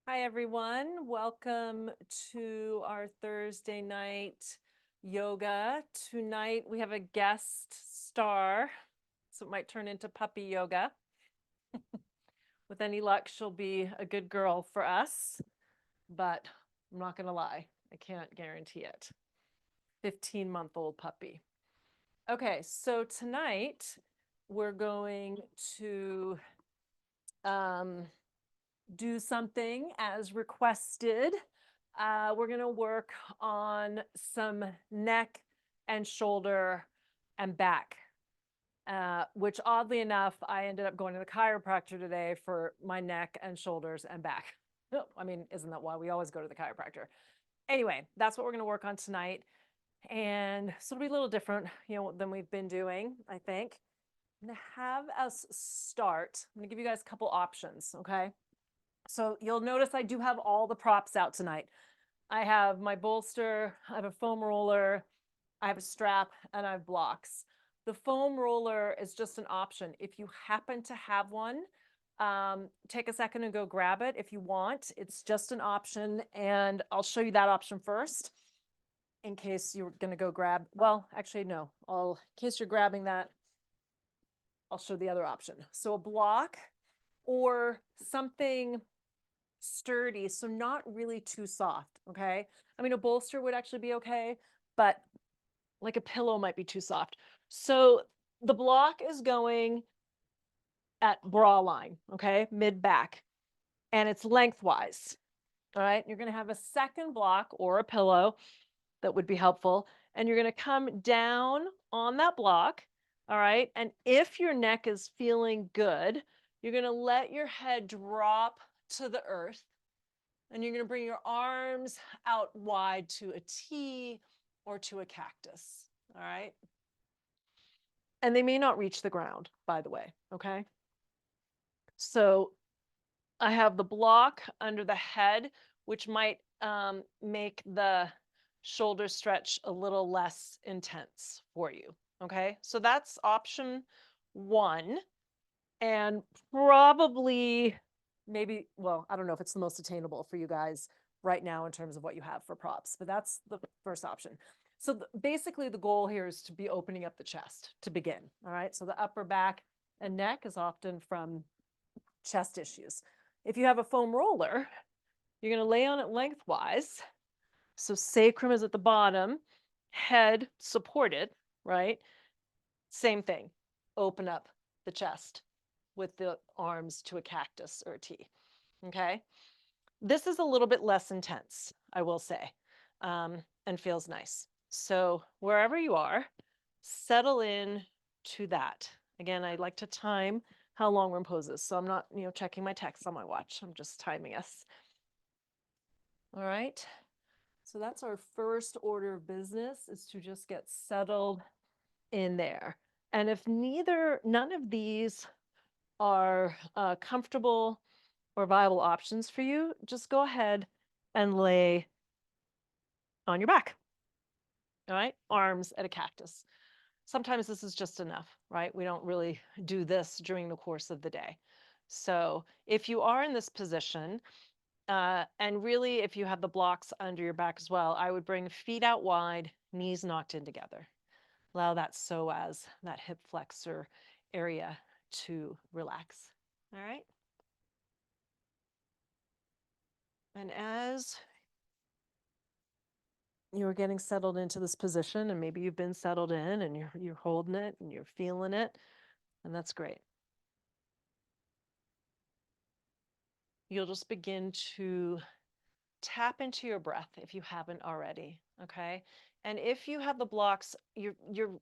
Hi, everyone. Welcome to our Thursday night yoga. Tonight we have a guest star, so it might turn into puppy yoga. With any luck, she'll be a good girl for us, but I'm not going to lie, I can't guarantee it. 15-month-old puppy. Okay, so tonight we're going to do something as requested. We're going to work on some neck and shoulder and back, which oddly enough, I ended up going to the chiropractor today for my neck and shoulders and back. I mean, isn't that why we always go to the chiropractor? Anyway, that's what we're going to work on tonight. And so it'll be a little different, than we've been doing, I think. I'm going to have us start. I'm going to give you guys a couple options, okay? So you'll notice I do have all the props out tonight. I have my bolster, I have a foam roller, I have a strap, and I have blocks. The foam roller is just an option. If you happen to have one, take a second and go grab it if you want. It's just an option, and I'll show you that option first in case you're going to go grab. Well, actually, no. In case you're grabbing that, I'll show the other option. So a block or something sturdy, so not really too soft, okay? I mean, a bolster would actually be okay, but like a pillow might be too soft. So the block is going at bra line, okay? Mid back, and it's lengthwise, all right? You're gonna have a second block or a pillow that would be helpful, and you're gonna come down on that block, all right? And if your neck is feeling good, you're gonna let your head drop to the earth, and you're going to bring your arms out wide to a T or to a cactus. All right. And they may not reach the ground, by the way. Okay. So I have the block under the head, which might make the shoulder stretch a little less intense for you. Okay. So that's option one. And probably maybe, well, I don't know if it's the most attainable for you guys right now in terms of what you have for props, but that's the first option. So basically the goal here is to be opening up the chest to begin. All right. So the upper back and neck is often from chest issues. If you have a foam roller, you're going to lay on it lengthwise. So sacrum is at the bottom, head supported, right? Same thing. Open up the chest with the arms to a cactus or a T. Okay. This is a little bit less intense, I will say, and feels nice. So wherever you are, settle in to that. Again, I like to time how long we're in poses. So I'm not, checking my text on my watch. I'm just timing us. All right. So that's our first order of business, is to just get settled in there. And if none of these are comfortable or viable options for you, just go ahead and lay on your back. All right, arms at a cactus. Sometimes this is just enough, right? We don't really do this during the course of the day. So if you are in this position, and really if you have the blocks under your back as well, I would bring feet out wide, knees knocked in together. Allow that psoas, that hip flexor area, to relax. All right. And as you're getting settled into this position, and maybe you've been settled in and you're holding it and you're feeling it, and that's great. You'll just begin to tap into your breath if you haven't already, okay? And if you have the blocks, your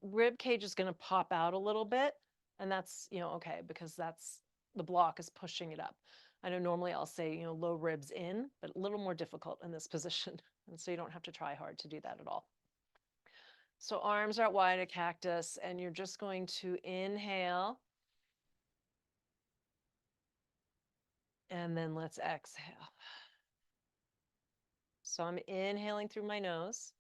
rib cage is going to pop out a little bit, and that's, okay, because that's the block is pushing it up. I know normally I'll say, low ribs in, but a little more difficult in this position. And so you don't have to try hard to do that at all. So arms are out wide, a cactus, and you're just going to inhale. And then let's exhale. So I'm inhaling through my nose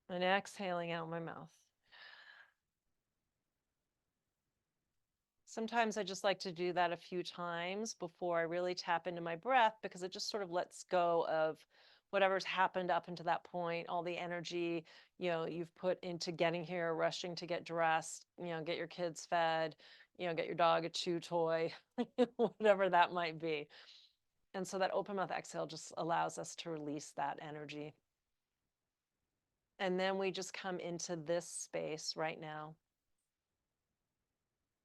and exhaling out my mouth. Sometimes I just like to do that a few times before I really tap into my breath, because it just sort of lets go of whatever's happened up until that point, all the energy, you've put into getting here, rushing to get dressed, get your kids fed, get your dog a chew toy, whatever that might be. And so that open mouth exhale just allows us to release that energy. And then we just come into this space right now.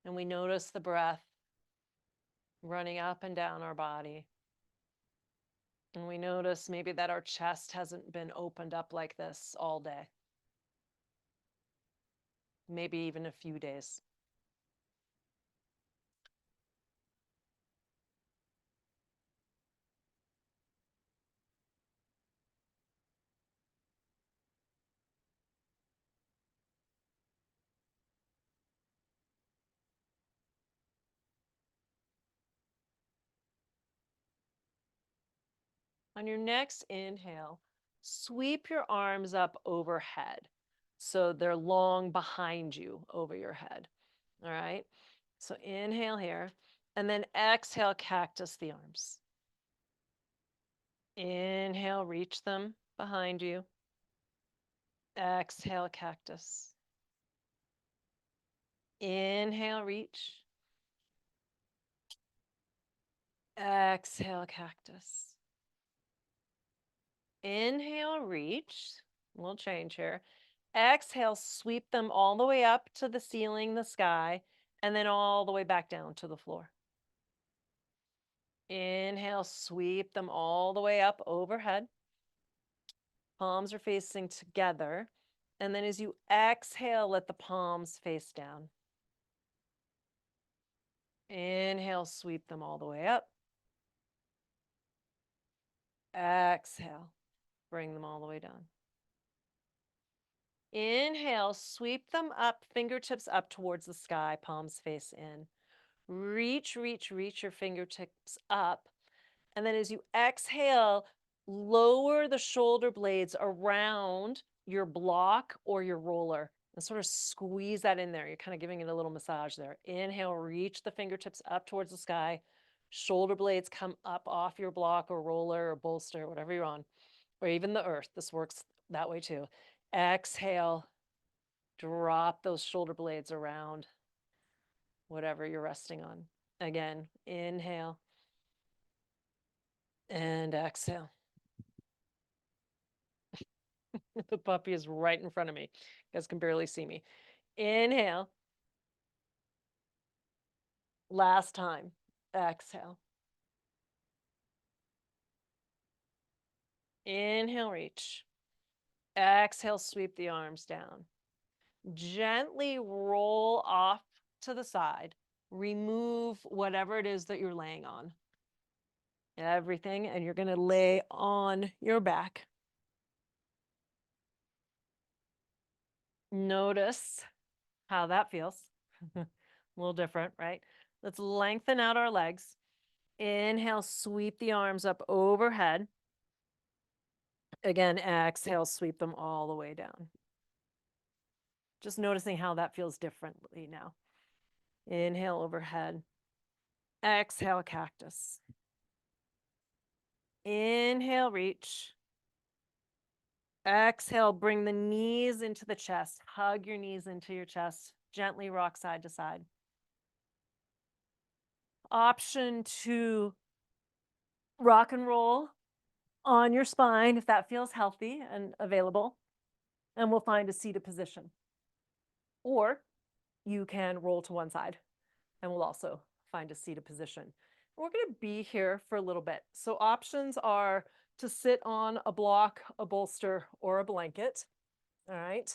And we notice the breath running up and down our body. And we notice maybe that our chest hasn't been opened up like this all day, maybe even a few days. On your next inhale, sweep your arms up overhead so they're long behind you over your head. All right. So inhale here, and then exhale, cactus the arms. Inhale, reach them behind you. Exhale, cactus. Inhale, reach. Exhale, cactus. Inhale, reach. We'll change here. Exhale, sweep them all the way up to the ceiling, the sky, and then all the way back down to the floor. Inhale, sweep them all the way up overhead. Palms are facing together. And then as you exhale, let the palms face down. Inhale, sweep them all the way up. Exhale, bring them all the way down. Inhale, sweep them up, fingertips up towards the sky, palms face in. Reach, reach, reach your fingertips up. And then as you exhale, lower the shoulder blades around your block or your roller and sort of squeeze that in there. You're kind of giving it a little massage there. Inhale, reach the fingertips up towards the sky. Shoulder blades come up off your block or roller or bolster, whatever you're on, or even the earth. This works that way too. Exhale, drop those shoulder blades around whatever you're resting on. Again, inhale and exhale. The puppy is right in front of me. You guys can barely see me. Inhale. Last time. Exhale. Inhale, reach. Exhale, sweep the arms down. Gently roll off to the side. Remove whatever it is that you're laying on. Everything, and you're going to lay on your back. Notice how that feels. A little different, right? Let's lengthen out our legs. Inhale, sweep the arms up overhead. Again, exhale, sweep them all the way down. Just noticing how that feels differently now. Inhale, overhead. Exhale, cactus. Inhale, reach. Exhale, bring the knees into the chest. Hug your knees into your chest. Gently rock side to side. Option to rock and roll on your spine if that feels healthy and available. And we'll find a seated position. Or you can roll to one side and we'll also find a seated position. We're going to be here for a little bit. So options are to sit on a block, a bolster, or a blanket. All right.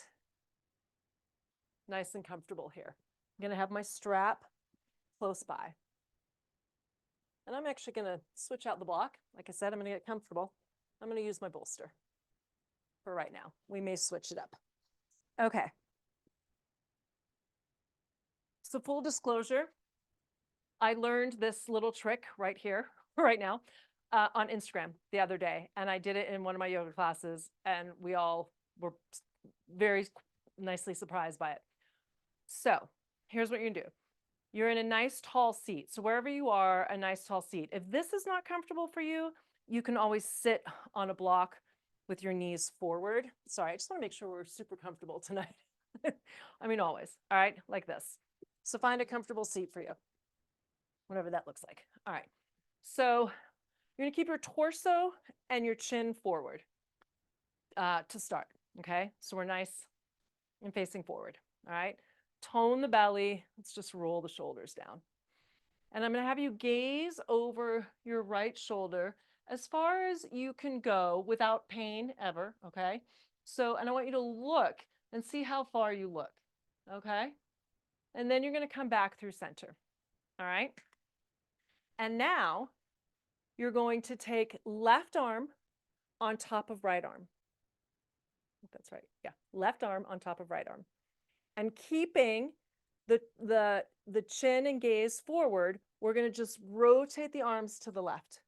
Nice and comfortable here. I'm going to have my strap close by. And I'm actually going to switch out the block. Like I said, I'm going to get comfortable. I'm going to use my bolster for right now. We may switch it up. Okay. So full disclosure, I learned this little trick right here, right now, on Instagram the other day. And I did it in one of my yoga classes, and we all were very nicely surprised by it. So here's what you're gonna do. You're in a nice tall seat. So wherever you are, a nice tall seat. If this is not comfortable for you, you can always sit on a block with your knees forward. Sorry, I just want to make sure we're super comfortable tonight. I mean, always. All right, like this. So find a comfortable seat for you, whatever that looks like. All right. So you're going to keep your torso and your chin forward to start. Okay. So we're nice and facing forward. All right. Tone the belly. Let's just roll the shoulders down. And I'm going to have you gaze over your right shoulder as far as you can go without pain ever. Okay. So, and I want you to look and see how far you look. Okay. And then you're going to come back through center. All right. And now you're going to take left arm on top of right arm. That's right. Yeah. Left arm on top of right arm. And keeping the chin and gaze forward, we're going to just rotate the arms to the left.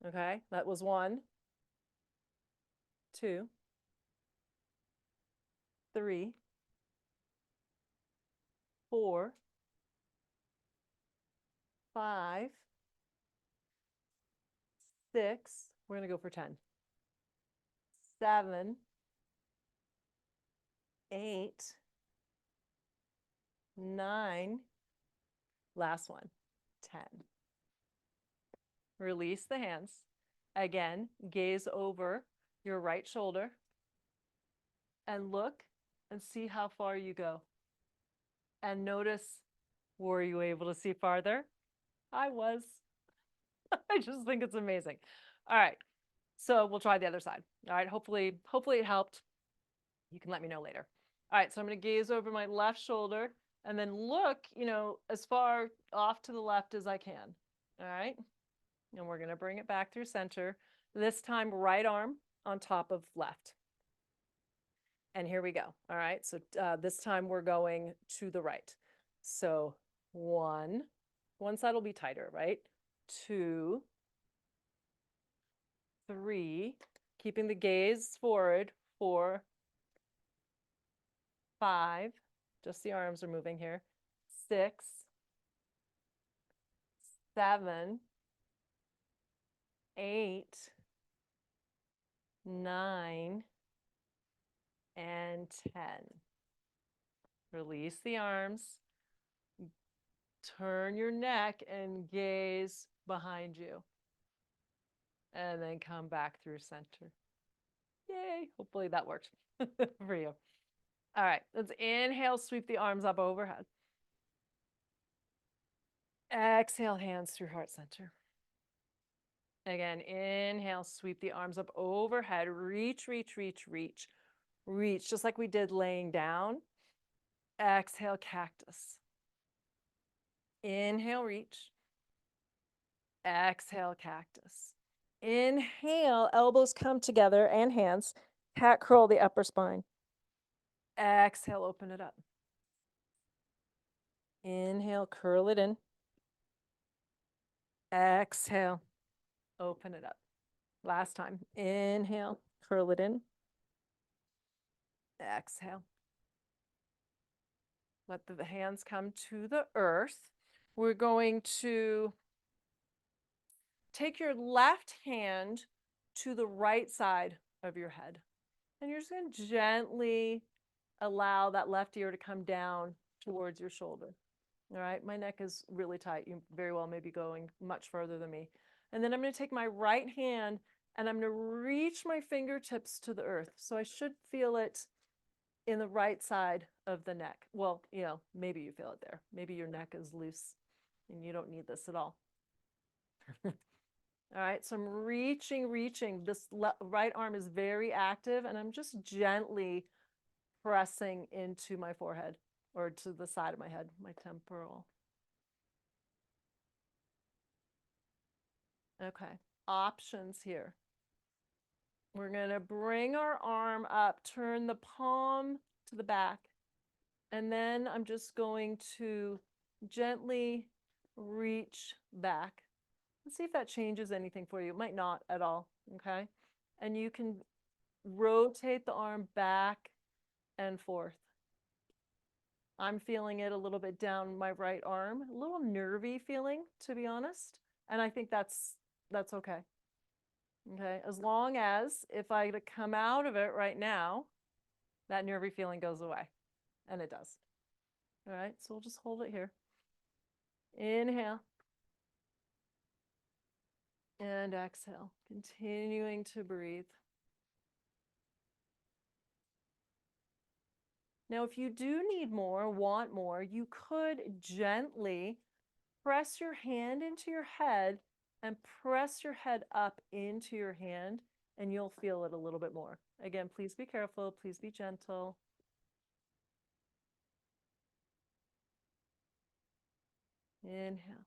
Okay. That was 1, 2, 3, 4, 5, 6. We're going to go for 10. 7, 8, 9. Last one. 10. Release the hands. Again, gaze over your right shoulder and look and see how far you go. And notice, were you able to see farther? I was. I just think it's amazing. All right. So we'll try the other side. All right. Hopefully it helped. You can let me know later. All right. So I'm going to gaze over my left shoulder and then look, as far off to the left as I can. All right. And we're going to bring it back through center. This time, right arm on top of left. And here we go. All right. So this time we're going to the right. So 1 side will be tighter, right? 2, 3, keeping the gaze forward. 4, 5, just the arms are moving here. 6, 7, 8, 9, and 10. Release the arms. Turn your neck and gaze behind you. And then come back through center. Yay. Hopefully that worked for you. All right. Let's inhale, sweep the arms up overhead. Exhale, hands through heart center. Again, inhale, sweep the arms up overhead. Reach, reach, reach, reach. Reach, just like we did laying down. Exhale, cactus. Inhale, reach. Exhale, cactus. Inhale, elbows come together and hands. Cat curl the upper spine. Exhale, open it up. Inhale, curl it in. Exhale, open it up. Last time. Inhale, curl it in. Exhale. Let the hands come to the earth. We're going to take your left hand to the right side of your head. And you're just going to gently allow that left ear to come down towards your shoulder. All right, my neck is really tight. You very well may be going much further than me. And then I'm going to take my right hand and I'm going to reach my fingertips to the earth. So I should feel it in the right side of the neck. Well, maybe you feel it there. Maybe your neck is loose and you don't need this at all. All right, so I'm reaching. This right arm is very active and I'm just gently pressing into my forehead or to the side of my head, my temporal. Okay, options here. We're going to bring our arm up, turn the palm to the back, and then I'm just going to gently reach back. Let's see if that changes anything for you. It might not at all, okay? And you can rotate the arm back and forth. I'm feeling it a little bit down my right arm, a little nervy feeling, to be honest. And I think that's okay. Okay, as long as if I come out of it right now, that nervy feeling goes away, and it does. All right, so we'll just hold it here. Inhale. And exhale, continuing to breathe. Now, if you do need more, want more, you could gently press your hand into your head and press your head up into your hand, and you'll feel it a little bit more. Again, please be careful. Please be gentle. Inhale.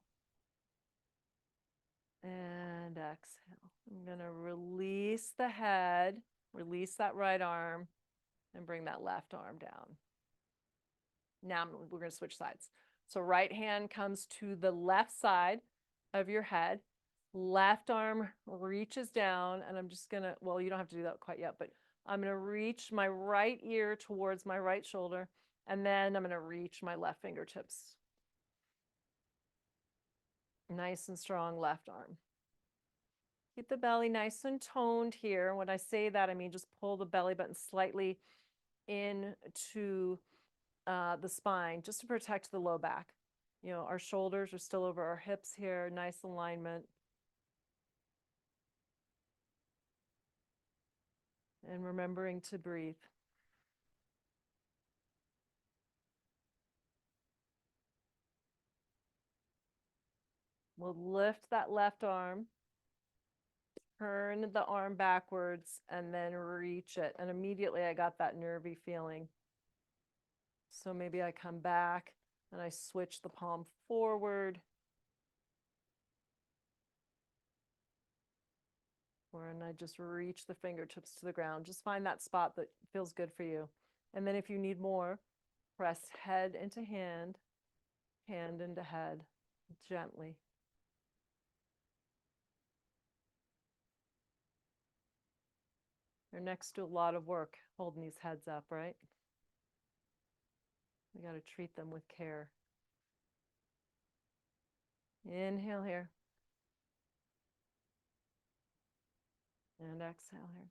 And exhale. I'm going to release the head, release that right arm, and bring that left arm down. Now we're going to switch sides. So right hand comes to the left side of your head. Left arm reaches down, and I'm just going to, well, you don't have to do that quite yet, but I'm going to reach my right ear towards my right shoulder, and then I'm going to reach my left fingertips. Nice and strong left arm. Keep the belly nice and toned here. When I say that, I mean just pull the belly button slightly into the spine, just to protect the low back. You know, our shoulders are still over our hips here, nice alignment. And remembering to breathe. We'll lift that left arm, turn the arm backwards, and then reach it. And immediately I got that nervy feeling. So maybe I come back and I switch the palm forward. And I just reach the fingertips to the ground. Just find that spot that feels good for you. And then if you need more, press head into hand, hand into head, gently. You're next to a lot of work holding these heads up, right? We got to treat them with care. Inhale here. And exhale here.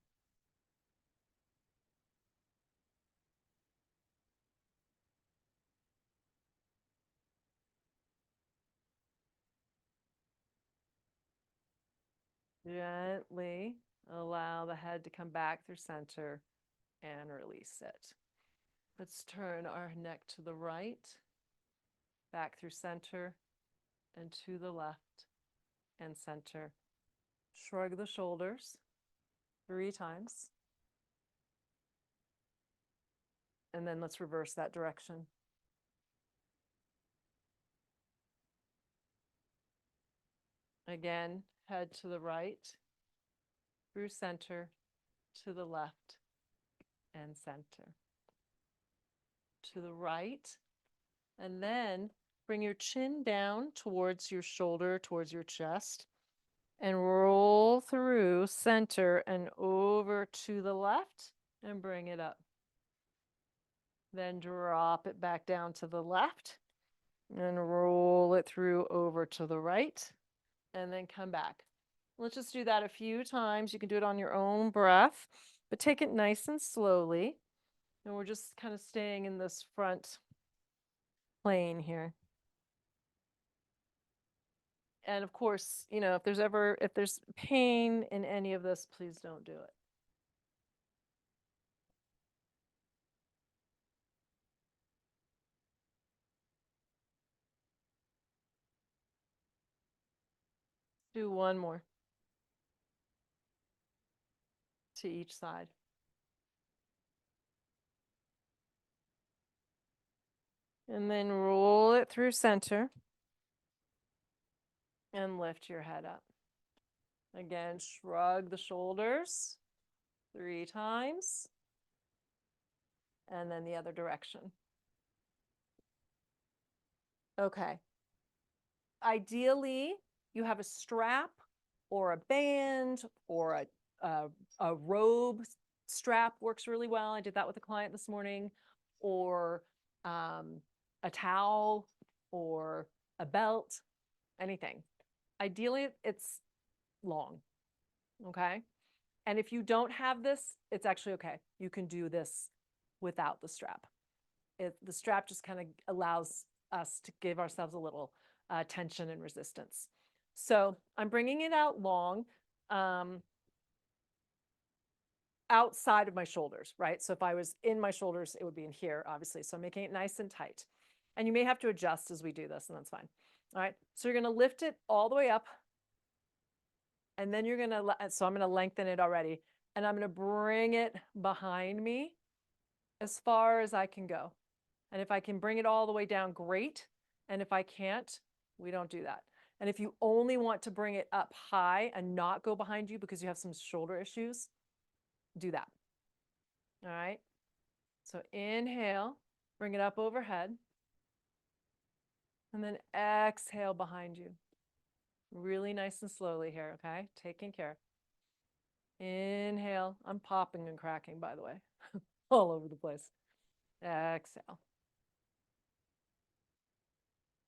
Gently allow the head to come back through center and release it. Let's turn our neck to the right, back through center, and to the left and center. Shrug the shoulders 3 times. And then let's reverse that direction. Again, head to the right, through center, to the left, and center. To the right, and then bring your chin down towards your shoulder, towards your chest, and roll through center and over to the left, and bring it up. Then drop it back down to the left, and roll it through over to the right, and then come back. Let's just do that a few times. You can do it on your own breath, but take it nice and slowly. And we're just kind of staying in this front plane here. And of course, you know, if there's pain in any of this, please don't do it. Do one more to each side. And then roll it through center and lift your head up. Again, shrug the shoulders 3 times. And then the other direction. Okay. Ideally, you have a strap or a band or a robe strap works really well. I did that with a client this morning. Or a towel or a belt, anything. Ideally, it's long, okay? And if you don't have this, it's actually okay. You can do this without the strap. The strap just kind of allows us to give ourselves a little tension and resistance. So I'm bringing it out long, outside of my shoulders, right? So if I was in my shoulders, it would be in here, obviously. So I'm making it nice and tight. And you may have to adjust as we do this, and that's fine. All right, so you're gonna lift it all the way up, and then you're gonna, so I'm gonna lengthen it already, and I'm gonna bring it behind me as far as I can go. And if I can bring it all the way down, great. And if I can't, we don't do that. And if you only want to bring it up high and not go behind you because you have some shoulder issues, do that. All right. So inhale, bring it up overhead. And then exhale behind you. Really nice and slowly here, okay? Taking care. Inhale. I'm popping and cracking, by the way, all over the place. Exhale.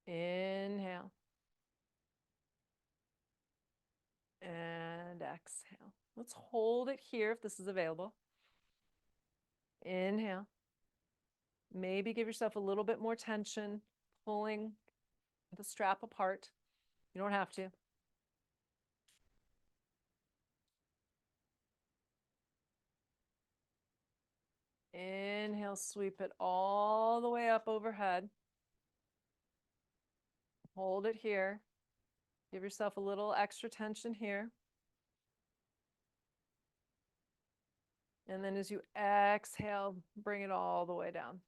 Inhale. And exhale. Let's hold it here if this is available. Inhale. Maybe give yourself a little bit more tension, pulling the strap apart. You don't have to. Inhale, sweep it all the way up overhead. Hold it here. Give yourself a little extra tension here. And then as you exhale, bring it all the way down.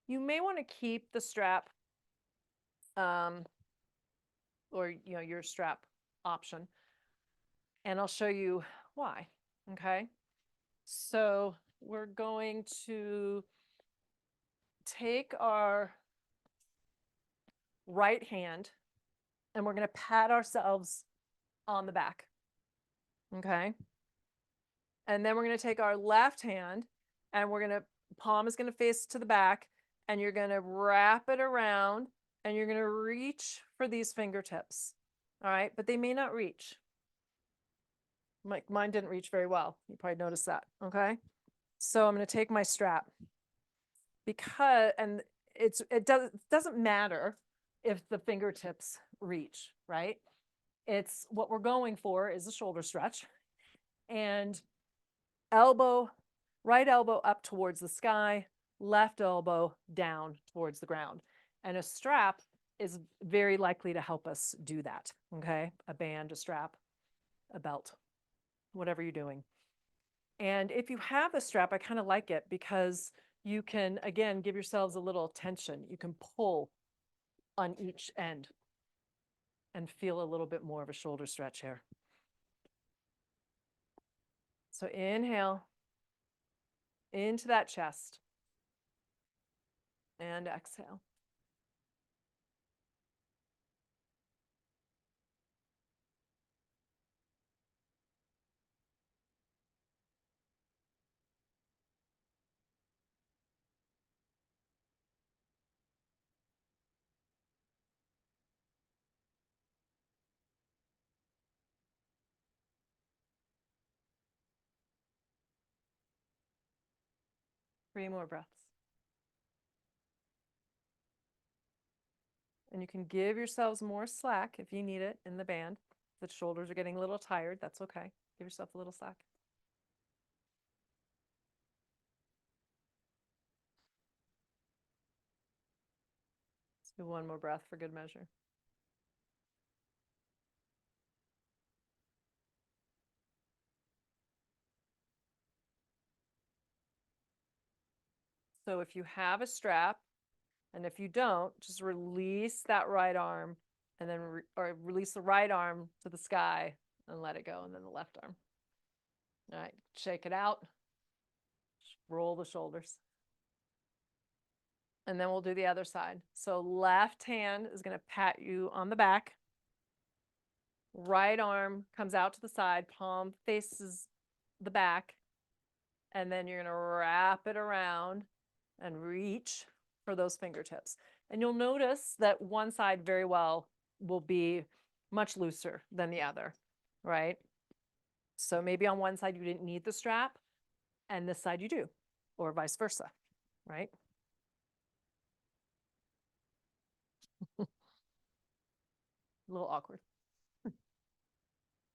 You may want to keep the strap, or your strap option. And I'll show you why, okay? So we're going to take our right hand and we're going to pat ourselves on the back, okay? And then we're going to take our left hand and palm is going to face to the back, and you're going to wrap it around and you're going to reach for these fingertips, all right? But they may not reach. Mine didn't reach very well. You probably noticed that, okay? So I'm going to take my strap and it doesn't matter if the fingertips reach, right? It's what we're going for is a shoulder stretch, and right elbow up towards the sky, left elbow down towards the ground. And a strap is very likely to help us do that, okay? A band, a strap, a belt, whatever you're doing. And if you have a strap, I kind of like it because you can, again, give yourselves a little tension. You can pull on each end and feel a little bit more of a shoulder stretch here. So inhale into that chest and exhale. Three more breaths. And you can give yourselves more slack if you need it in the band. If the shoulders are getting a little tired, that's okay. Give yourself a little slack. Let's do one more breath for good measure. So if you have a strap, and if you don't, just release that right arm and then release the right arm to the sky and let it go, and then the left arm. All right, shake it out. Roll the shoulders. And then we'll do the other side. So left hand is going to pat you on the back. Right arm comes out to the side, palm faces the back. And then you're going to wrap it around and reach for those fingertips. And you'll notice that one side very well will be much looser than the other, right? So maybe on one side you didn't need the strap and this side you do, or vice versa, right? A little awkward.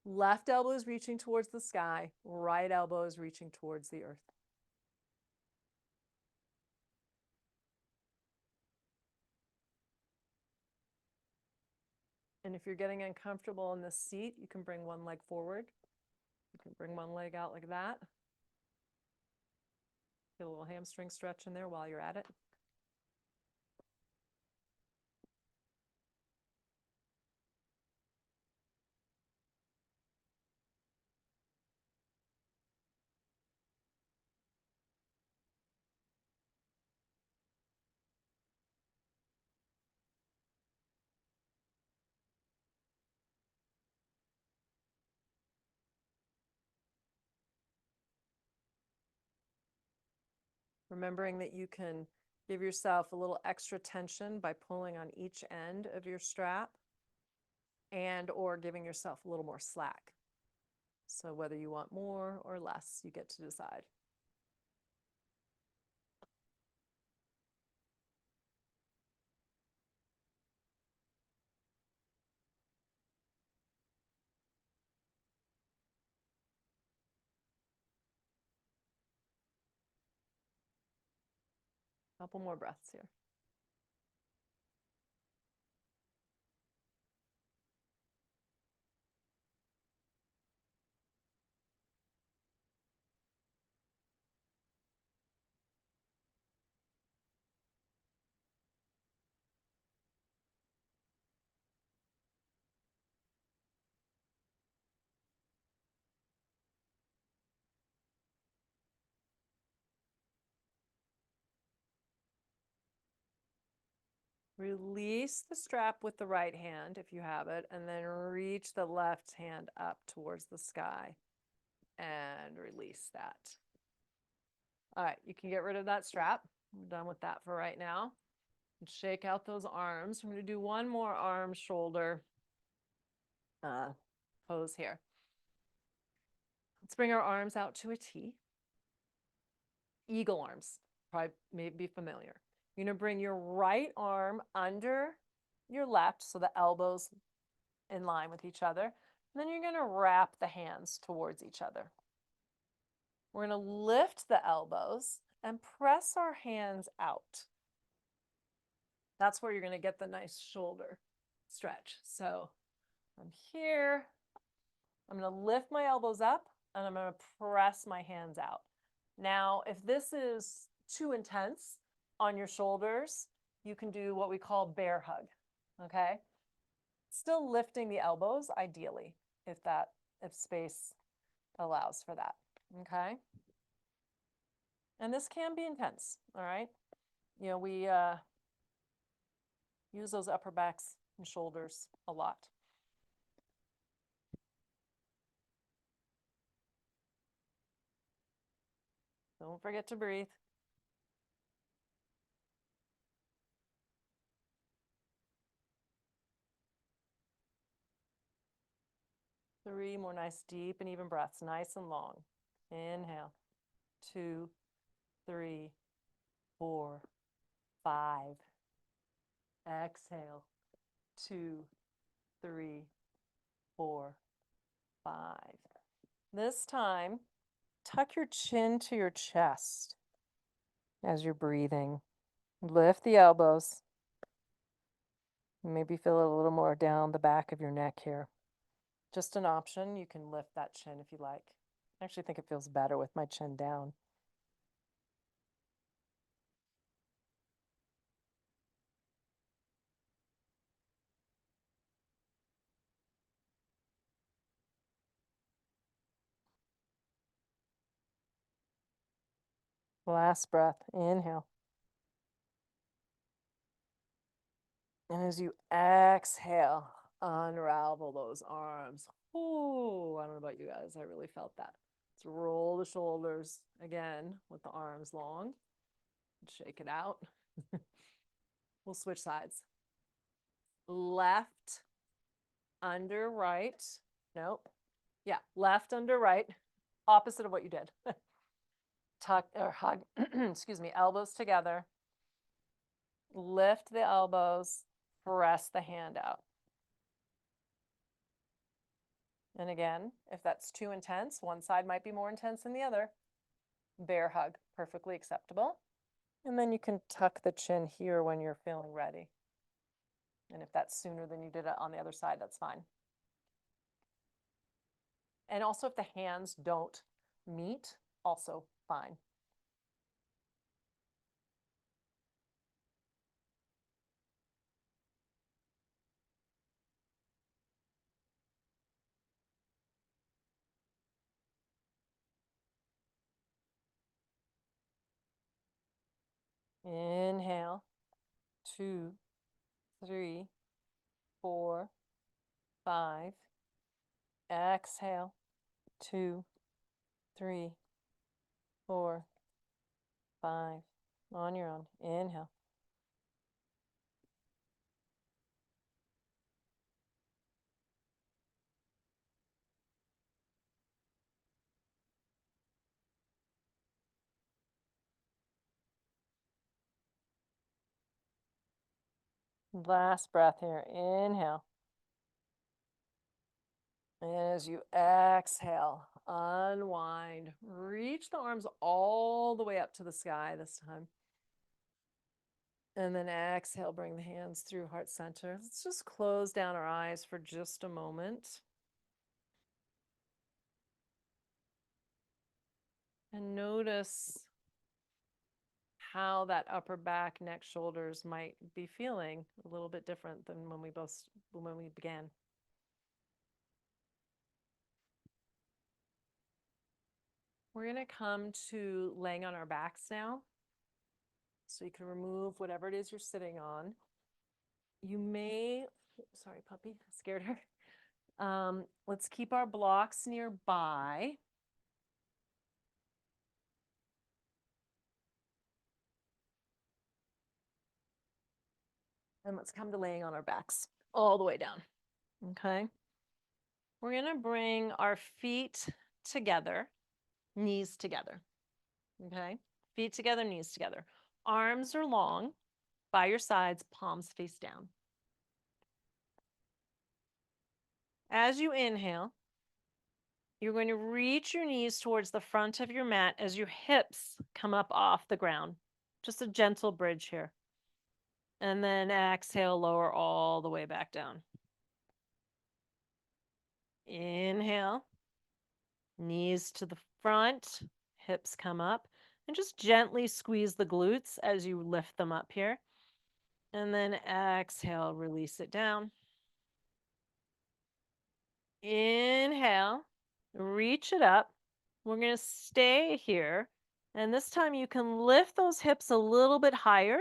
Left elbow is reaching towards the sky, right elbow is reaching towards the earth. And if you're getting uncomfortable in this seat, you can bring one leg forward. You can bring one leg out like that. Get a little hamstring stretch in there while you're at it. Remembering that you can give yourself a little extra tension by pulling on each end of your strap and or giving yourself a little more slack. So whether you want more or less, you get to decide. Couple more breaths here. Release the strap with the right hand if you have it, and then reach the left hand up towards the sky and release that. All right, you can get rid of that strap. I'm done with that for right now. And shake out those arms. I'm going to do one more arm, shoulder pose here. Let's bring our arms out to a T. Eagle arms, probably may be familiar. You're going to bring your right arm under your left, so the elbows in line with each other. And then you're going to wrap the hands towards each other. We're going to lift the elbows and press our hands out. That's where you're going to get the nice shoulder stretch. So I'm here. I'm going to lift my elbows up and I'm going to press my hands out. Now, if this is too intense on your shoulders, you can do what we call bear hug, okay? Still lifting the elbows, ideally, if space allows for that, okay? And this can be intense, all right? You know, we use those upper backs and shoulders a lot. Don't forget to breathe. Three more nice, deep and even breaths, nice and long. Inhale, 2, 3, 4, 5. Exhale, 2, 3, 4, 5. This time, tuck your chin to your chest as you're breathing. Lift the elbows. Maybe feel it a little more down the back of your neck here. Just an option. You can lift that chin if you like. I actually think it feels better with my chin down. Last breath. Inhale. And as you exhale, unravel those arms. Oh, I don't know about you guys. I really felt that. Let's roll the shoulders again with the arms long. Shake it out. We'll switch sides. Left under right. Nope. Yeah, left under right. Opposite of what you did. Tuck or hug, excuse me, elbows together. Lift the elbows, press the hand out. And again, if that's too intense, one side might be more intense than the other. Bear hug, perfectly acceptable. And then you can tuck the chin here when you're feeling ready. And if that's sooner than you did it on the other side, that's fine. And also if the hands don't meet, also fine. Inhale, 2, 3, 4, 5. Exhale, 2, 3, 4, 5. On your own. Inhale. Last breath here. Inhale. And as you exhale, unwind. Reach the arms all the way up to the sky this time. And then exhale, bring the hands through heart center. Let's just close down our eyes for just a moment. And notice how that upper back, neck, shoulders might be feeling a little bit different than when we began. We're going to come to laying on our backs now. So you can remove whatever it is you're sitting on. You may, sorry, puppy, scared her. Let's keep our blocks nearby. And let's come to laying on our backs all the way down. Okay. We're going to bring our feet together, knees together. Okay. Feet together, knees together. Arms are long by your sides, palms face down. As you inhale, you're going to reach your knees towards the front of your mat as your hips come up off the ground. Just a gentle bridge here. And then exhale, lower all the way back down. Inhale, knees to the front, hips come up, and just gently squeeze the glutes as you lift them up here. And then exhale, release it down. Inhale, reach it up. We're going to stay here. And this time you can lift those hips a little bit higher.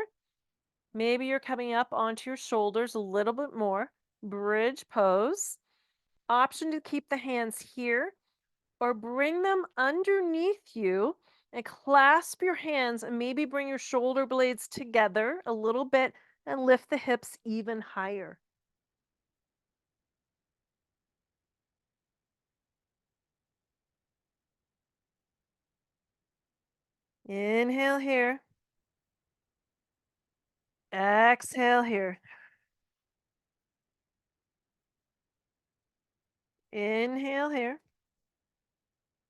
Maybe you're coming up onto your shoulders a little bit more. Bridge pose. Option to keep the hands here or bring them underneath you and clasp your hands and maybe bring your shoulder blades together a little bit and lift the hips even higher. Inhale here. Exhale here. Inhale here.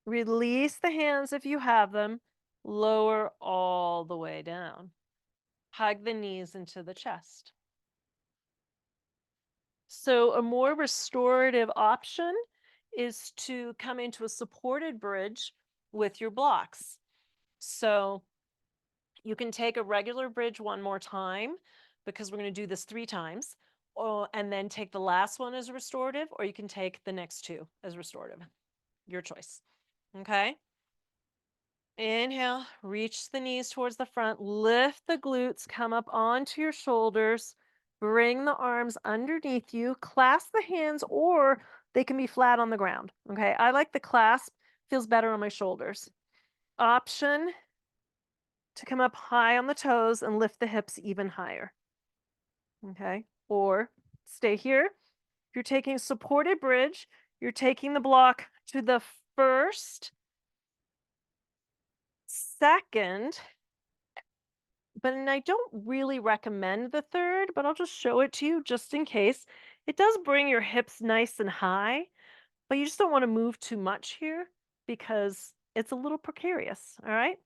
Release the hands if you have them. Lower all the way down. Hug the knees into the chest. So a more restorative option is to come into a supported bridge with your blocks. So you can take a regular bridge one more time because we're going to do this 3 times, and then take the last one as restorative, or you can take the next 2 as restorative. Your choice. Okay? Inhale, reach the knees towards the front, lift the glutes, come up onto your shoulders, bring the arms underneath you, clasp the hands, or they can be flat on the ground. Okay, I like the clasp, feels better on my shoulders. Option to come up high on the toes and lift the hips even higher. Okay. Or stay here. If you're taking supported bridge, you're taking the block to the first, second, but and I don't really recommend the third, but I'll just show it to you just in case. It does bring your hips nice and high, but you just don't want to move too much here because it's a little precarious, all right?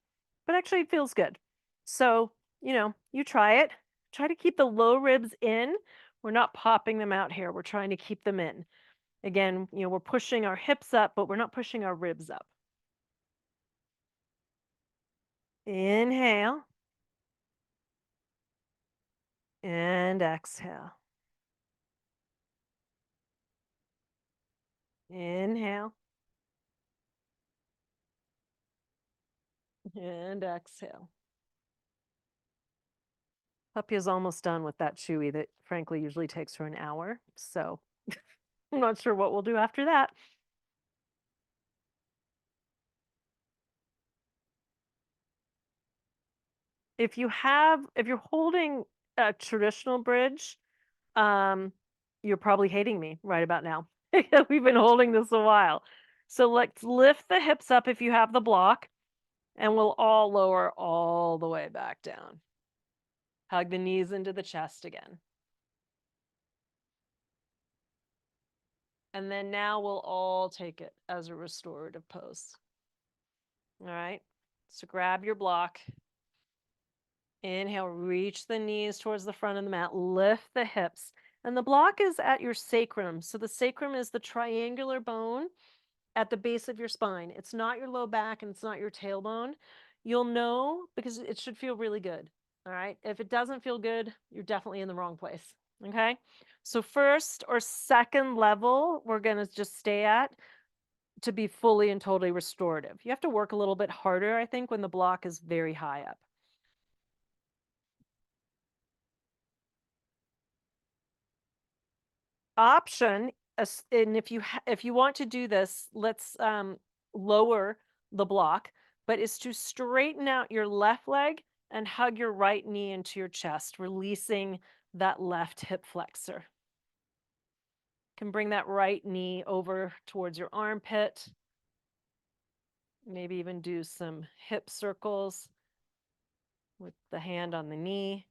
But actually, it feels good. So, you try it. Try to keep the low ribs in. We're not popping them out here. We're trying to keep them in. Again, we're pushing our hips up, but we're not pushing our ribs up. Inhale and exhale. Inhale and exhale. Puppy is almost done with that chewy that frankly usually takes her an hour. So I'm not sure what we'll do after that. If you're holding a traditional bridge, um, you're probably hating me right about now. We've been holding this a while. So let's lift the hips up if you have the block, and we'll all lower all the way back down. Hug the knees into the chest again. And then now we'll all take it as a restorative pose. All right. So grab your block. Inhale, reach the knees towards the front of the mat, lift the hips. And the block is at your sacrum. So the sacrum is the triangular bone at the base of your spine. It's not your low back and it's not your tailbone. You'll know because it should feel really good. All right. If it doesn't feel good, you're definitely in the wrong place. Okay. So, first or second level, we're going to just stay at to be fully and totally restorative. You have to work a little bit harder, I think, when the block is very high up. Option, and if you want to do this, let's lower the block, but is to straighten out your left leg and hug your right knee into your chest, releasing that left hip flexor. Can bring that right knee over towards your armpit. Maybe even do some hip circles with the hand on the knee.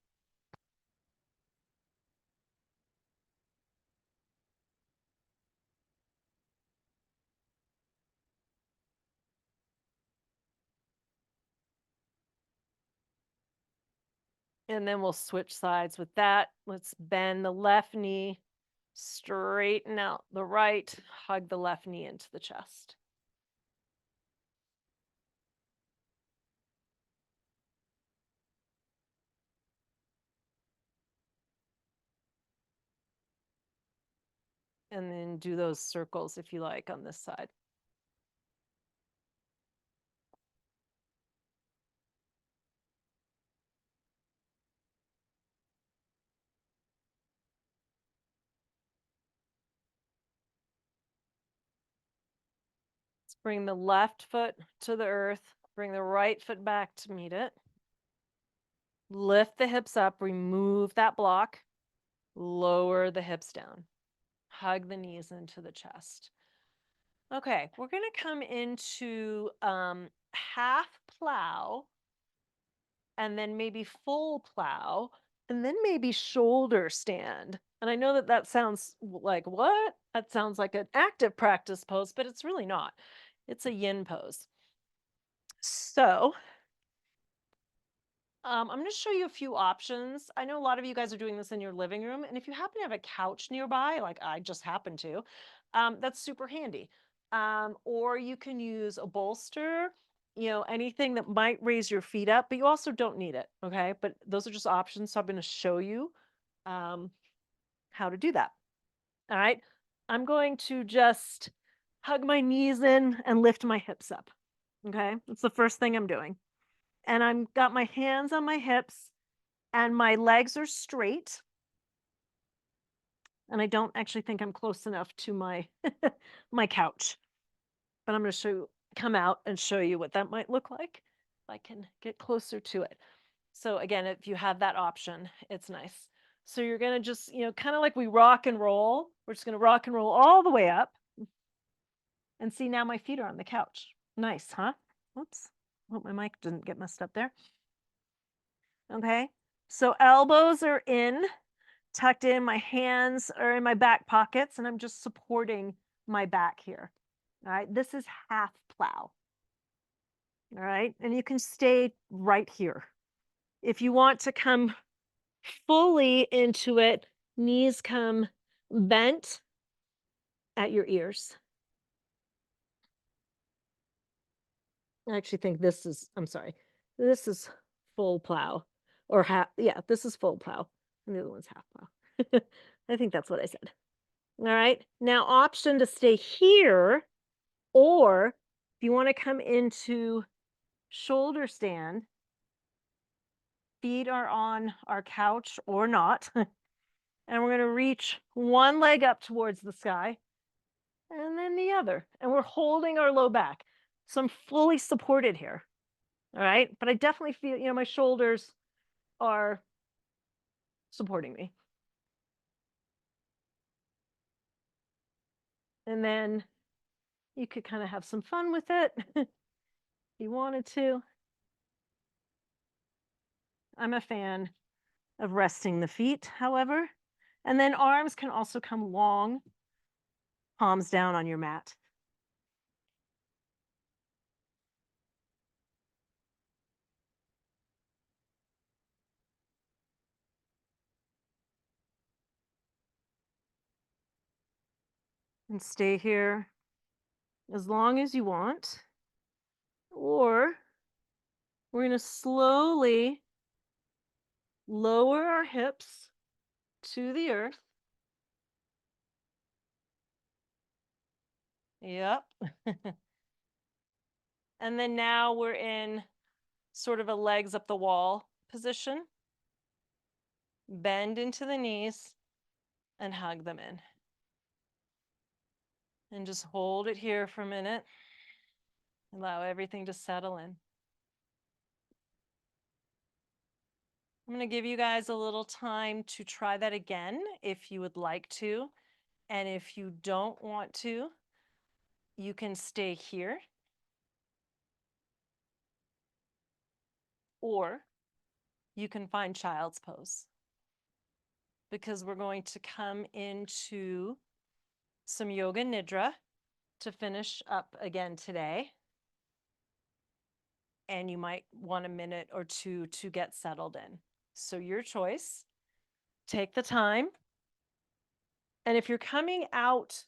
And then we'll switch sides with that. Let's bend the left knee, straighten out the right, hug the left knee into the chest. And then do those circles if you like on this side. Let's bring the left foot to the earth, bring the right foot back to meet it. Lift the hips up, remove that block, lower the hips down. Hug the knees into the chest. Okay, we're going to come into half plow and then maybe full plow and then maybe shoulder stand. And I know that that sounds like what? That sounds like an active practice pose, but it's really not. It's a yin pose. So I'm going to show you a few options. I know a lot of you guys are doing this in your living room, and if you happen to have a couch nearby, like I just happen to, that's super handy. Or you can use a bolster, anything that might raise your feet up, but you also don't need it. Okay, but those are just options. So I'm going to show you um, how to do that. All right, I'm going to just hug my knees in and lift my hips up. Okay, that's the first thing I'm doing. And I'm got my hands on my hips and my legs are straight. And I don't actually think I'm close enough to my my couch. But I'm going to come out and show you what that might look like if I can get closer to it. So again, if you have that option, it's nice. So you're going to just, kind of like we rock and roll. We're just going to rock and roll all the way up. And see, now my feet are on the couch. Nice, huh? Oops. Hope my mic didn't get messed up there. Okay. So elbows are in, tucked in. My hands are in my back pockets, and I'm just supporting my back here. All right. This is half plow. All right. And you can stay right here. If you want to come fully into it, knees come bent at your ears. I actually think this is, I'm sorry, this is full plow or half. Yeah, this is full plow. And the other one's half plow. I think that's what I said. All right. Now, option to stay here, or if you want to come into shoulder stand, feet are on our couch or not. And we're going to reach one leg up towards the sky and then the other. And we're holding our low back. So I'm fully supported here. All right. But I definitely feel, my shoulders are supporting me. And then you could kind of have some fun with it if you wanted to. I'm a fan of resting the feet, however. And then arms can also come long, palms down on your mat. And stay here as long as you want. Or we're going to slowly lower our hips to the earth. Yep. And then now we're in sort of a legs up the wall position. Bend into the knees and hug them in. And just hold it here for a minute. Allow everything to settle in. I'm going to give you guys a little time to try that again if you would like to. And if you don't want to, you can stay here. Or you can find child's pose. Because we're going to come into some Yoga Nidra to finish up again today. And you might want a minute or two to get settled in. So your choice. Take the time. And if you're coming out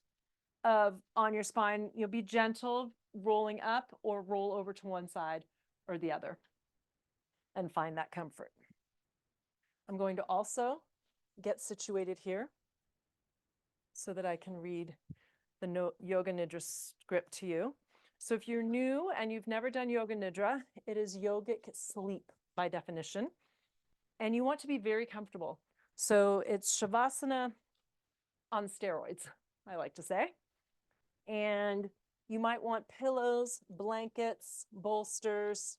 on your spine, you'll be gentle rolling up or roll over to one side or the other and find that comfort. I'm going to also get situated here so that I can read the Yoga Nidra script to you. So if you're new and you've never done Yoga Nidra, it is yogic sleep by definition. And you want to be very comfortable. So it's Shavasana on steroids, I like to say. And you might want pillows, blankets, bolsters.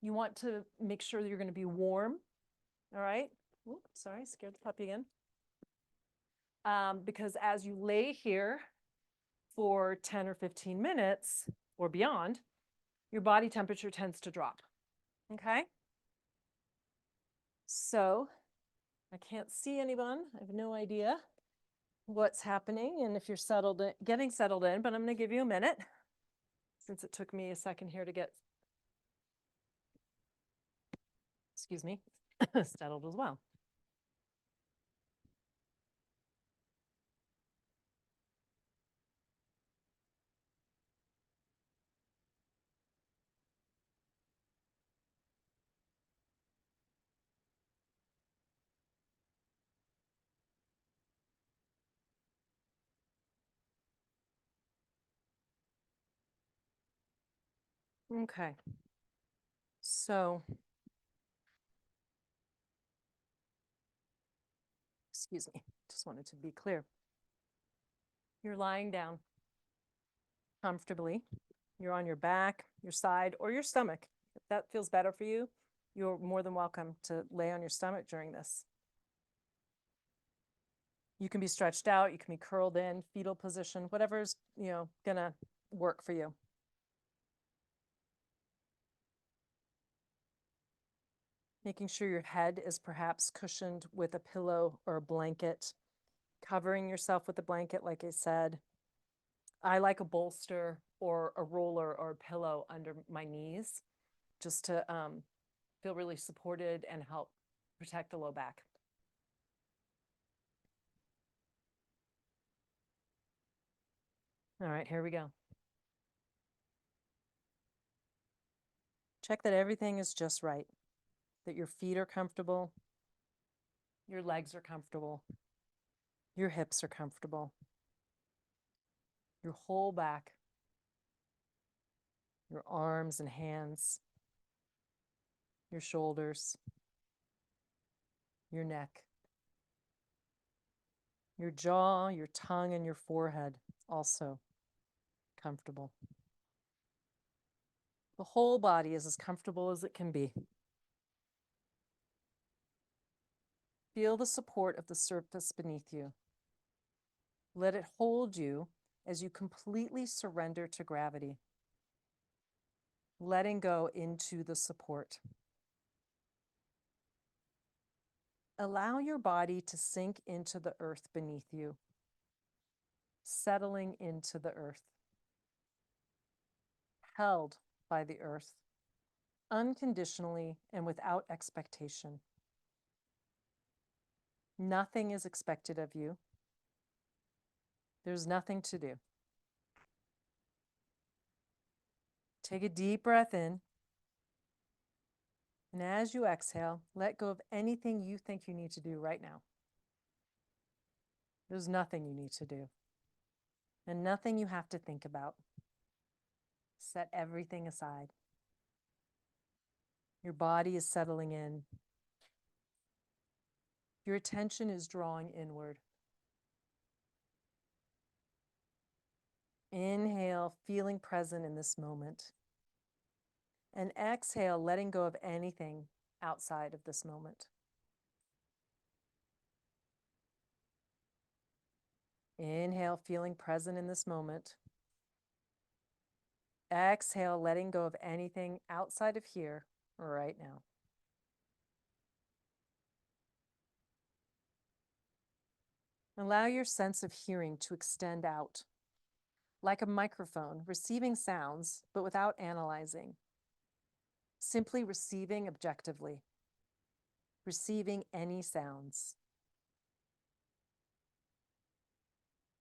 You want to make sure that you're going to be warm. All right. Oops, sorry, scared the puppy again. Because as you lay here for 10 or 15 minutes or beyond, your body temperature tends to drop. Okay. So I can't see anyone. I have no idea what's happening and if you're getting settled in, but I'm going to give you a minute since it took me a second here to get, excuse me, settled as well. Okay. So, excuse me, just wanted to be clear. You're lying down comfortably. You're on your back, your side, or your stomach. If that feels better for you, you're more than welcome to lay on your stomach during this. You can be stretched out, you can be curled in, fetal position, whatever's, gonna work for you. Making sure your head is perhaps cushioned with a pillow or a blanket, covering yourself with a blanket, like I said. I like a bolster or a roller or a pillow under my knees just to feel really supported and help protect the low back. All right, here we go. Check that everything is just right, that your feet are comfortable, your legs are comfortable, your hips are comfortable, your whole back, your arms and hands, your shoulders, your neck, your jaw, your tongue, and your forehead also comfortable. The whole body is as comfortable as it can be. Feel the support of the surface beneath you. Let it hold you as you completely surrender to gravity, letting go into the support. Allow your body to sink into the earth beneath you, settling into the earth, held by the earth, unconditionally and without expectation. Nothing is expected of you. There's nothing to do. Take a deep breath in. And as you exhale, let go of anything you think you need to do right now. There's nothing you need to do, and nothing you have to think about. Set everything aside. Your body is settling in. Your attention is drawing inward. Inhale, feeling present in this moment. And exhale, letting go of anything outside of this moment. Inhale, feeling present in this moment. Exhale, letting go of anything outside of here right now. Allow your sense of hearing to extend out, like a microphone, receiving sounds, but without analyzing. Simply receiving objectively, receiving any sounds.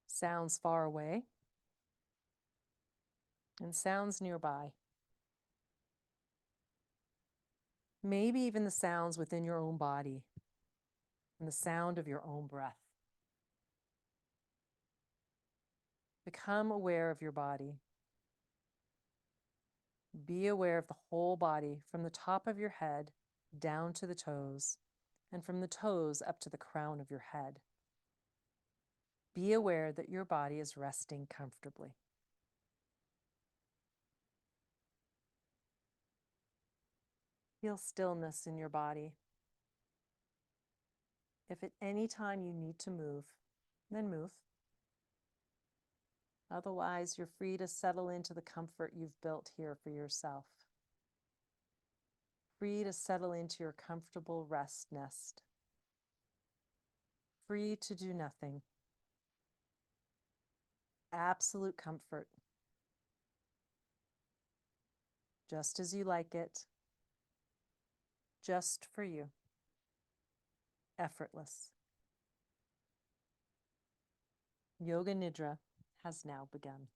Sounds far away and sounds nearby. Maybe even the sounds within your own body and the sound of your own breath. Become aware of your body. Be aware of the whole body from the top of your head down to the toes, and from the toes up to the crown of your head. Be aware that your body is resting comfortably. Feel stillness in your body. If at any time you need to move, then move. Otherwise, you're free to settle into the comfort you've built here for yourself. Free to settle into your comfortable rest nest. Free to do nothing. Absolute comfort. Just as you like it. Just for you. Effortless. Yoga Nidra has now begun.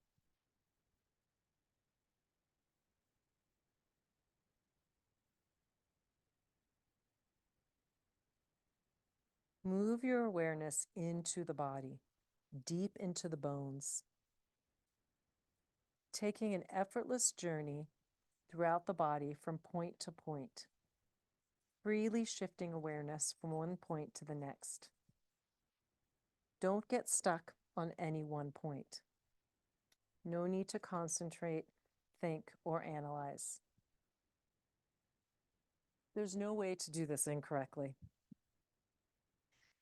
Move your awareness into the body, deep into the bones, taking an effortless journey throughout the body from point to point, freely shifting awareness from one point to the next. Don't get stuck on any one point. No need to concentrate, think, or analyze. There's no way to do this incorrectly.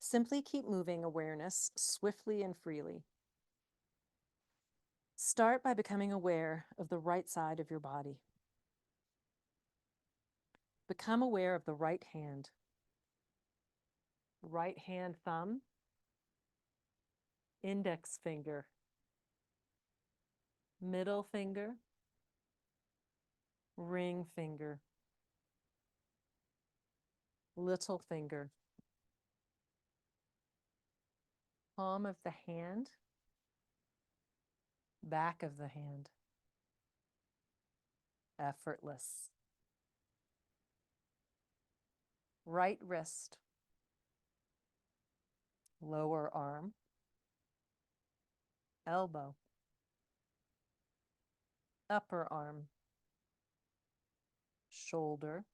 Simply keep moving awareness swiftly and freely. Start by becoming aware of the right side of your body. Become aware of the right hand thumb, index finger, middle finger, ring finger, little finger, palm of the hand, back of the hand, effortless. Right wrist, lower arm, elbow, upper arm, shoulder,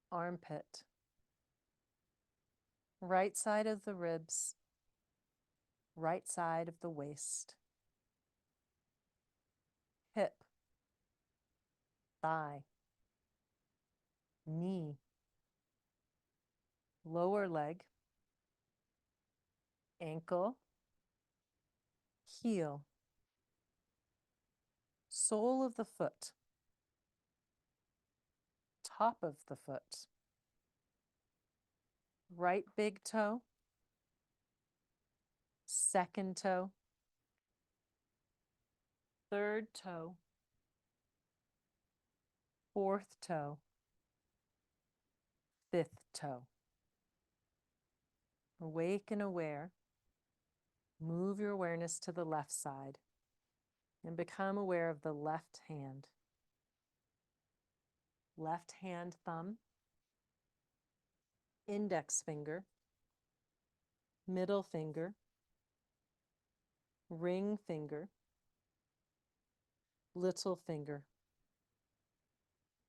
armpit, right side of the ribs, right side of the waist, hip, thigh, knee, lower leg, ankle, heel, sole of the foot, top of the foot, right big toe, second toe, third toe, fourth toe, fifth toe. Awake and aware. Move your awareness to the left side and become aware of the left hand. Left hand thumb, index finger, middle finger, ring finger, little finger,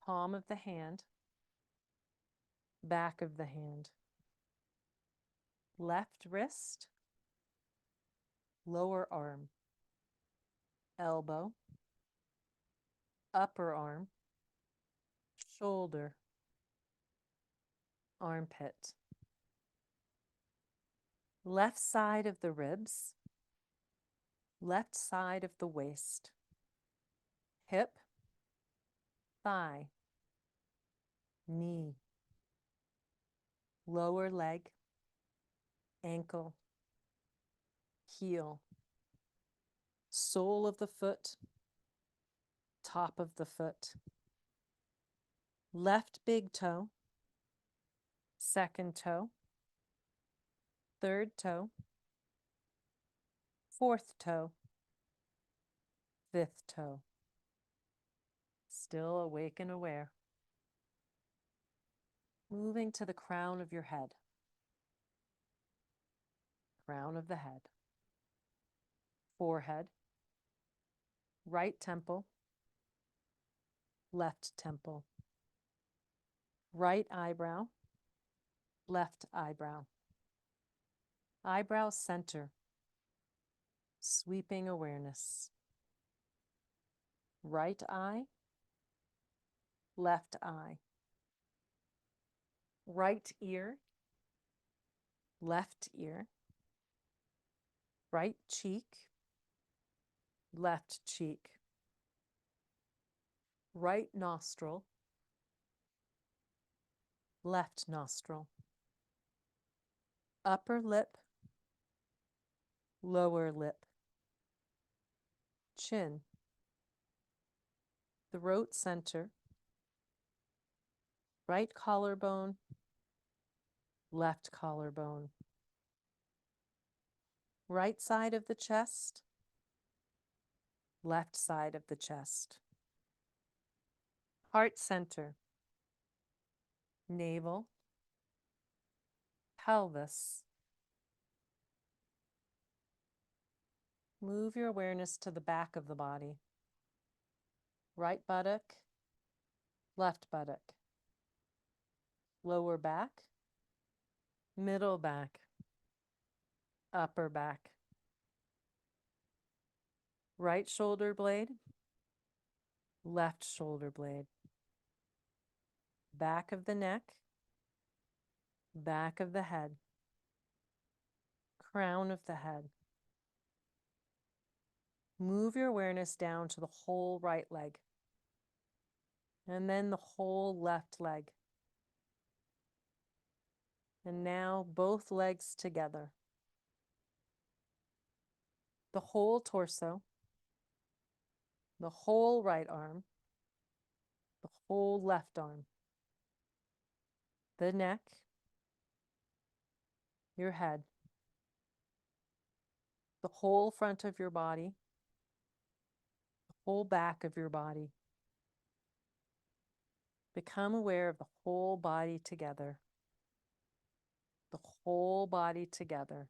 palm of the hand, back of the hand, left wrist, lower arm, elbow, upper arm, shoulder, armpit, left side of the ribs, left side of the waist, hip, thigh, knee, lower leg, ankle, heel, sole of the foot, top of the foot, left big toe, second toe, third toe, fourth toe, fifth toe. Still awake and aware. Moving to the crown of your head. Crown of the head. Forehead. Right temple. Left temple. Right eyebrow. Left eyebrow. Eyebrow center. Sweeping awareness. Right eye. Left eye. Right ear. Left ear. Right cheek. Left cheek. Right nostril. Left nostril. Upper lip. Lower lip. Chin. Throat center. Right collarbone. Left collarbone. Right side of the chest. Left side of the chest. Heart center. Navel. Pelvis. Move your awareness to the back of the body. Right buttock. Left buttock. Lower back. Middle back. Upper back. Right shoulder blade. Left shoulder blade. Back of the neck. back of the head, crown of the head. Move your awareness down to the whole right leg, and then the whole left leg. And now both legs together. The whole torso, the whole right arm, the whole left arm, the neck, your head, the whole front of your body, the whole back of your body. Become aware of the whole body together, the whole body together,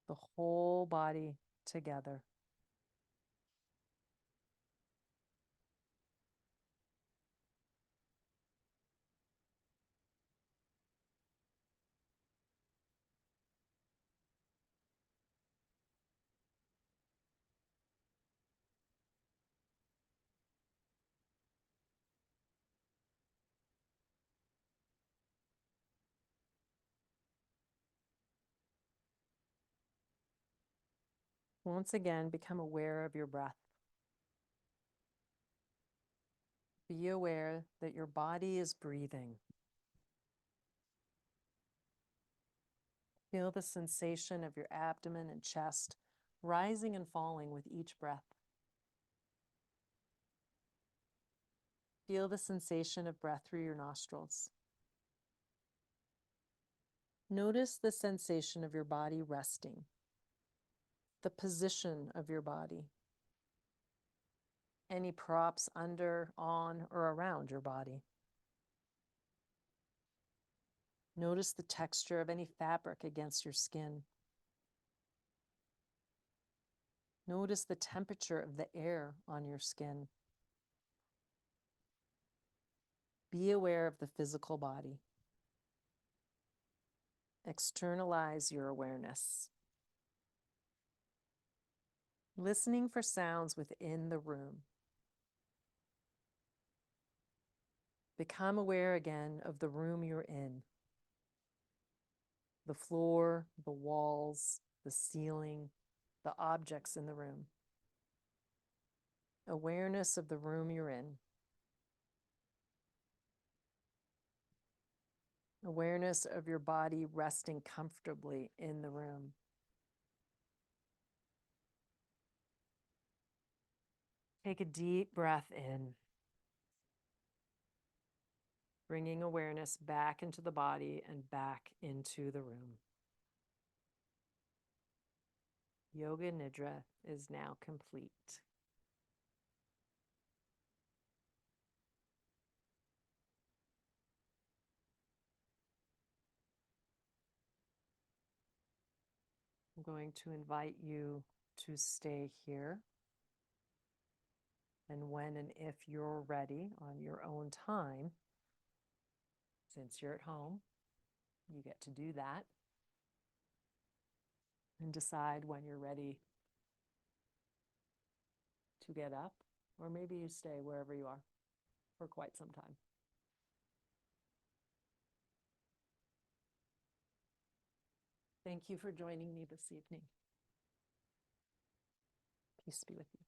the whole body together. Once again, become aware of your breath. Be aware that your body is breathing. Feel the sensation of your abdomen and chest rising and falling with each breath. Feel the sensation of breath through your nostrils. Notice the sensation of your body resting, the position of your body, any props under, on, or around your body. Notice the texture of any fabric against your skin. Notice the temperature of the air on your skin. Be aware of the physical body. Externalize your awareness. Listening for sounds within the room. Become aware again of the room you're in. The floor, the walls, the ceiling, the objects in the room. Awareness of the room you're in. Awareness of your body resting comfortably in the room. Take a deep breath in, bringing awareness back into the body and back into the room. Yoga Nidra is now complete. I'm going to invite you to stay here. And when and if you're ready on your own time, since you're at home, you get to do that. And decide when you're ready to get up, or maybe you stay wherever you are for quite some time. Thank you for joining me this evening. Peace be with you.